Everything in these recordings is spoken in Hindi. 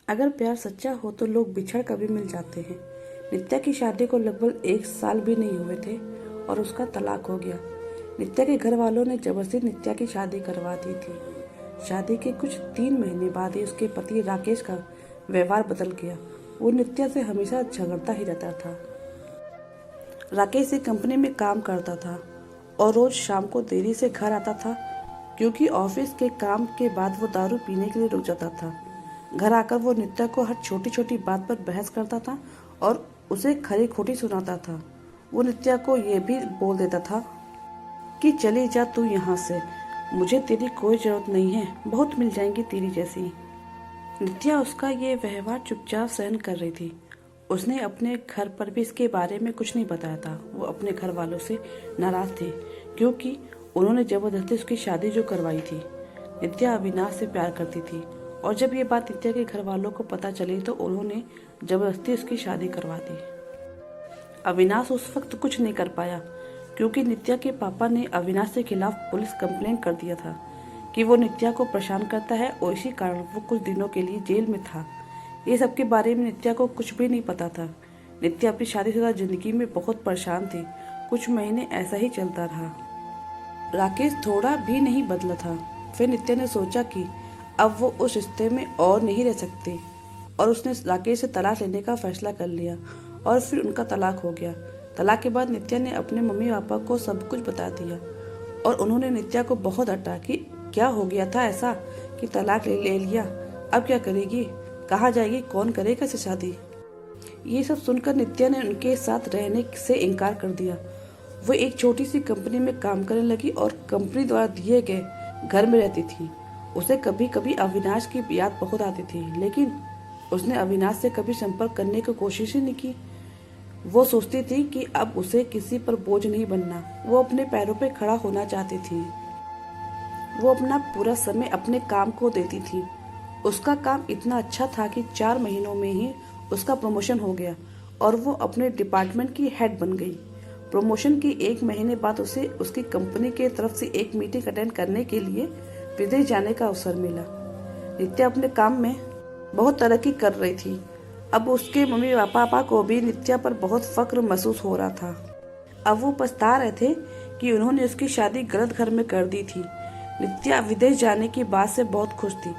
अगर प्यार सच्चा हो तो लोग बिछड़ कर भी मिल जाते हैं। नित्या की शादी को लगभग 1 साल भी नहीं हुए थे और उसका तलाक हो गया। नित्या के घर वालों ने जबरदस्ती नित्या की शादी करवा दी थी। शादी के कुछ 3 महीने बाद ही उसके पति राकेश का व्यवहार बदल गया। वो नित्या से हमेशा झगड़ता ही रहता था। राकेश एक कंपनी में काम करता था और रोज शाम को देरी से घर आता था, क्योंकि ऑफिस के काम के बाद वो दारू पीने के लिए रुक जाता था। घर आकर वो नित्या को हर छोटी छोटी बात पर बहस करता था और उसे खरी खोटी सुनाता था। वो नित्या को ये भी बोल देता था कि चली जा तू यहाँ से, मुझे तेरी कोई जरूरत नहीं है, बहुत मिल जाएंगी तेरी जैसी। नित्या उसका ये व्यवहार चुपचाप सहन कर रही थी। उसने अपने घर पर भी इसके बारे में कुछ नहीं बताया था। वो अपने घर वालों से नाराज थी, क्योंकि उन्होंने जबरदस्ती उसकी शादी जो करवाई थी। नित्या अविनाश से प्यार करती थी और जब ये बात नित्या के घर वालों को पता चली तो उन्होंने जबरदस्ती उसकी शादी करवा दी। अविनाश उस वक्त कुछ नहीं कर पाया, क्योंकि नित्या के पापा ने अविनाश के खिलाफ पुलिस कंप्लेन कर दिया था कि वो नित्या को परेशान करता है और इसी कारण वो कुछ दिनों के लिए जेल में था। ये सब के बारे में नित्या को कुछ भी नहीं पता था। नित्या अपनी शादीशुदा जिंदगी में बहुत परेशान थी। कुछ महीने ऐसा ही चलता रहा। राकेश थोड़ा भी नहीं बदला था। फिर नित्या ने सोचा कि अब वो उस रिश्ते में और नहीं रह सकती और उसने राकेश से तलाक लेने का फैसला कर लिया और फिर उनका तलाक हो गया। तलाक के बाद नित्या ने अपने मम्मी पापा को सब कुछ बता दिया और उन्होंने नित्या को बहुत डांटा कि क्या हो गया था ऐसा कि तलाक ले लिया, अब क्या करेगी, कहाँ जाएगी, कौन करेगा इसे शादी। ये सब सुनकर नित्या ने उनके साथ रहने से इनकार कर दिया। वो एक छोटी सी कंपनी में काम करने लगी और कंपनी द्वारा दिए गए घर में रहती थी। उसे कभी कभी अविनाश की याद बहुत आती थी, लेकिन उसने अविनाश से कभी संपर्क करने की कोशिश ही नहीं की। वो सोचती थी कि अब उसे किसी पर बोझ नहीं बनना। वो अपने पैरों पे खड़ा होना चाहती थी। वो अपना पूरा समय अपने काम को देती थी। उसका काम इतना अच्छा था कि 4 महीनों में ही उसका प्रमोशन हो गया और वो अपने डिपार्टमेंट की हेड बन गई। प्रमोशन के 1 महीने बाद उसे उसकी कंपनी के तरफ से एक मीटिंग अटेंड करने के लिए विदेश जाने का अवसर मिला। नित्या अपने काम में बहुत तरक्की कर रही थी। अब उसके मम्मी पापा को भी नित्या पर बहुत फक्र महसूस हो रहा था। अब वो पछता रहे थे कि उन्होंने उसकी शादी गलत घर में कर दी थी। नित्या विदेश जाने की बात से बहुत खुश थी।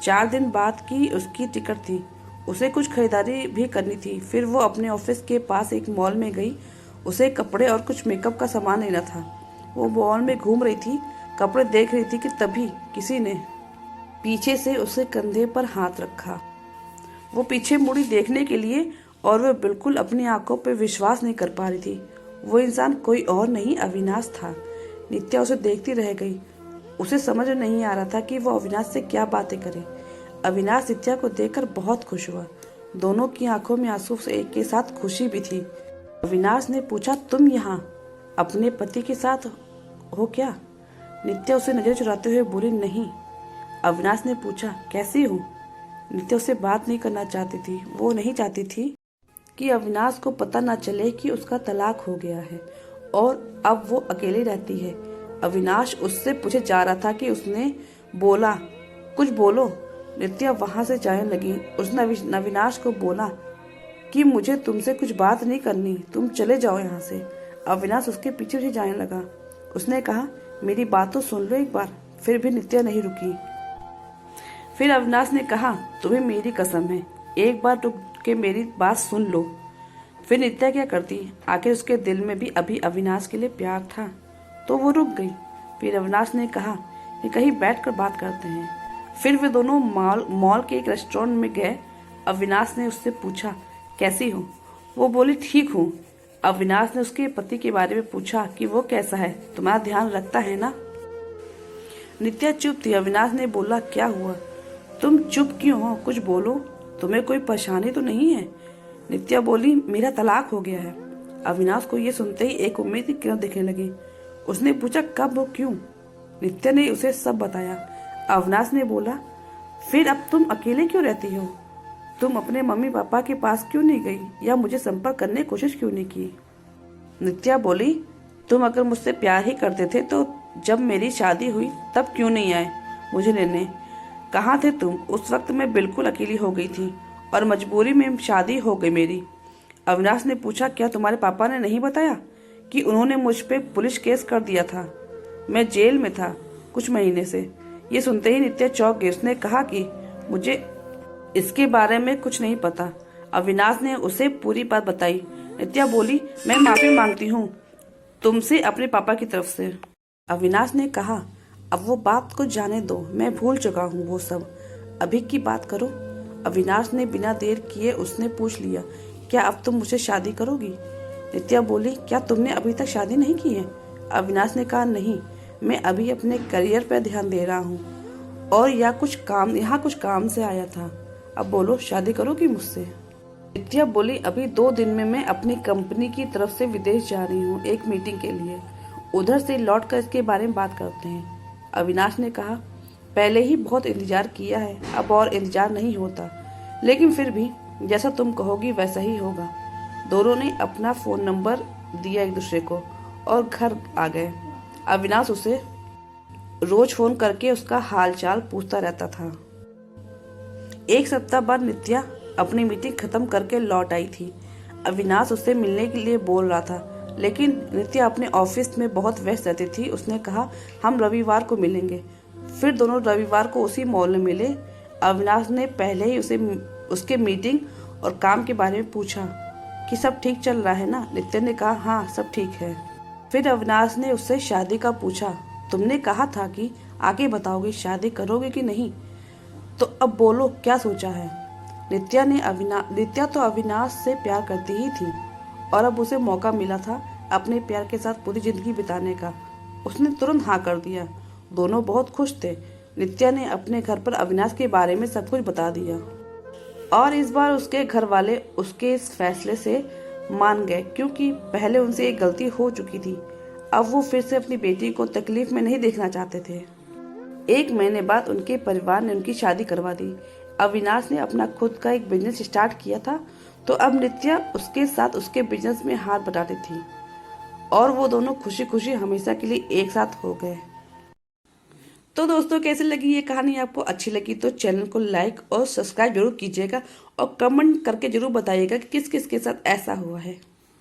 4 दिन बाद की उसकी टिकट थी। उसे कुछ खरीदारी भी करनी थी। फिर वो अपने ऑफिस के पास एक मॉल में गई। उसे कपड़े और कुछ मेकअप का सामान लेना था। वो मॉल में घूम रही थी, कपड़े देख रही थी कि तभी किसी ने पीछे से उसके कंधे पर हाथ रखा। वो पीछे मुड़ी देखने के लिए और वह बिल्कुल अपनी आंखों पर विश्वास नहीं कर पा रही थी। वो इंसान कोई और नहीं अविनाश था। नित्या उसे देखती रह गई। उसे समझ नहीं आ रहा था कि वो अविनाश से क्या बातें करे। अविनाश नित्या को देखकर बहुत खुश हुआ। दोनों की आंखों में आंसू से एक के साथ खुशी भी थी। अविनाश ने पूछा, तुम यहाँ अपने पति के साथ हो क्या? नित्या उसे नजर चुराते हुए बोली, नहीं। अविनाश ने पूछा, कैसी हूँ? नित्या उससे बात नहीं करना चाहती थी। वो नहीं चाहती थी कि अविनाश को पता न चले कि उसका तलाक हो गया है और अब वो अकेली रहती है। अविनाश उससे पूछे जा रहा था कि उसने बोला, कुछ बोलो। नित्या वहां से जाने लगी। उसने अविनाश को बोला कि मुझे तुमसे कुछ बात नहीं करनी, तुम चले जाओ यहाँ से। अविनाश उसके पीछे पीछे जाने लगा। उसने कहा, मेरी बात तो सुन लो एक बार। फिर भी नित्या नहीं रुकी। फिर अविनाश ने कहा, तुम्हें मेरी कसम है, एक बार रुक के मेरी बात सुन लो। फिर नित्या क्या करती, आखिर उसके दिल में भी अभी अविनाश के लिए प्यार था, तो वो रुक गई। फिर अविनाश ने कहा कि कहीं बैठकर बात करते हैं। फिर वे दोनों मॉल के एक रेस्टोरेंट में गए। अविनाश ने उससे पूछा, कैसी हो? वो बोली, ठीक हूँ। अविनाश ने उसके पति के बारे में पूछा कि वो कैसा है, तुम्हारा ध्यान रखता है ना? नित्या चुप थी। अविनाश ने बोला, क्या हुआ, तुम चुप क्यों हो, कुछ बोलो, तुम्हें कोई परेशानी तो नहीं है? नित्या बोली, मेरा तलाक हो गया है। अविनाश को ये सुनते ही एक उम्मीद की किरण दिखने लगी। उसने पूछा, कब और क्यों? नित्या ने उसे सब बताया। अविनाश ने बोला, फिर अब तुम अकेले क्यों रहती हो? तुम अपने मम्मी पापा के पास क्यों नहीं गई या मुझे संपर्क करने की कोशिश क्यों नहीं की? नित्या बोली, तुम अगर मुझसे प्यार ही करते थे तो जब मेरी शादी हुई तब क्यों नहीं आए मुझे लेने? कहाँ थे तुम? उस वक्त मैं बिल्कुल अकेली हो गई थी और मजबूरी में शादी हो गई मेरी। अविनाश ने पूछा, क्या तुम्हारे पापा ने नहीं बताया कि उन्होंने मुझ पे पुलिस केस कर दिया था? मैं जेल में था कुछ महीने से। ये सुनते ही नित्या चौंक गई। उसने कहा कि मुझे इसके बारे में कुछ नहीं पता। अविनाश ने उसे पूरी बात बताई। नित्या बोली, मैं माफी मांगती हूँ तुमसे अपने पापा की तरफ से। अविनाश ने कहा, अब वो बात को जाने दो, मैं भूल चुका हूँ वो सब, अभी की बात करो। अविनाश ने बिना देर किए उसने पूछ लिया, क्या अब तुम मुझसे शादी करोगी? नित्या बोली, क्या तुमने अभी तक शादी नहीं की है? अविनाश ने कहा, नहीं, मैं अभी अपने करियर पर ध्यान दे रहा हूँ और यहाँ कुछ काम से आया था। अब बोलो, शादी करोगी मुझसे? नित्या बोली, अभी 2 दिन में मैं अपनी कंपनी की तरफ से विदेश जा रही हूँ एक मीटिंग के लिए। उधर से लौट कर इसके बारे में बात करते हैं। अविनाश ने कहा, पहले ही बहुत इंतजार किया है, अब और इंतजार नहीं होता, लेकिन फिर भी जैसा तुम कहोगी वैसा ही होगा। दोनों ने अपना फोन नंबर दिया एक दूसरे को और घर आ गए। अविनाश उसे रोज फोन करके उसका हालचाल पूछता रहता था। 1 सप्ताह बाद नित्या अपनी मीटिंग खत्म करके लौट आई थी। अविनाश उससे मिलने के लिए बोल रहा था, लेकिन नित्या अपने ऑफिस में बहुत व्यस्त रहती थी। उसने कहा, हम रविवार को मिलेंगे। फिर दोनों रविवार को उसी मॉल में मिले। अविनाश ने पहले ही उसके मीटिंग और काम के बारे में पूछा कि सब ठीक चल रहा है ना? नित्या ने कहा, हाँ सब ठीक है। फिर अविनाश ने उससे शादी का पूछा। तुमने कहा था कि आगे बताओगे, शादी करोगे कि नहीं? तो अब बोलो, क्या सोचा है? नित्या तो अविनाश से प्यार करती ही थी और अब उसे मौका मिला था अपने प्यार के साथ पूरी जिंदगी बिताने का। उसने तुरंत हाँ कर दिया। दोनों बहुत खुश थे। नित्या ने अपने घर पर अविनाश के बारे में सब कुछ बता दिया और इस बार उसके घर वाले उसके इस फैसले से मान गए, क्योंकि पहले उनसे एक गलती हो चुकी थी। अब वो फिर से अपनी बेटी को तकलीफ में नहीं देखना चाहते थे। 1 महीने बाद उनके परिवार ने उनकी शादी करवा दी। अविनाश ने अपना खुद का एक बिजनेस स्टार्ट किया था, तो अब नित्या उसके साथ उसके बिजनेस में हाथ बटाती थी और वो दोनों खुशी खुशी हमेशा के लिए एक साथ हो गए। तो दोस्तों, कैसी लगी ये कहानी? आपको अच्छी लगी तो चैनल को लाइक और सब्सक्राइब जरूर कीजिएगा और कमेंट करके जरूर बताइएगा कि किस किस के साथ ऐसा हुआ है।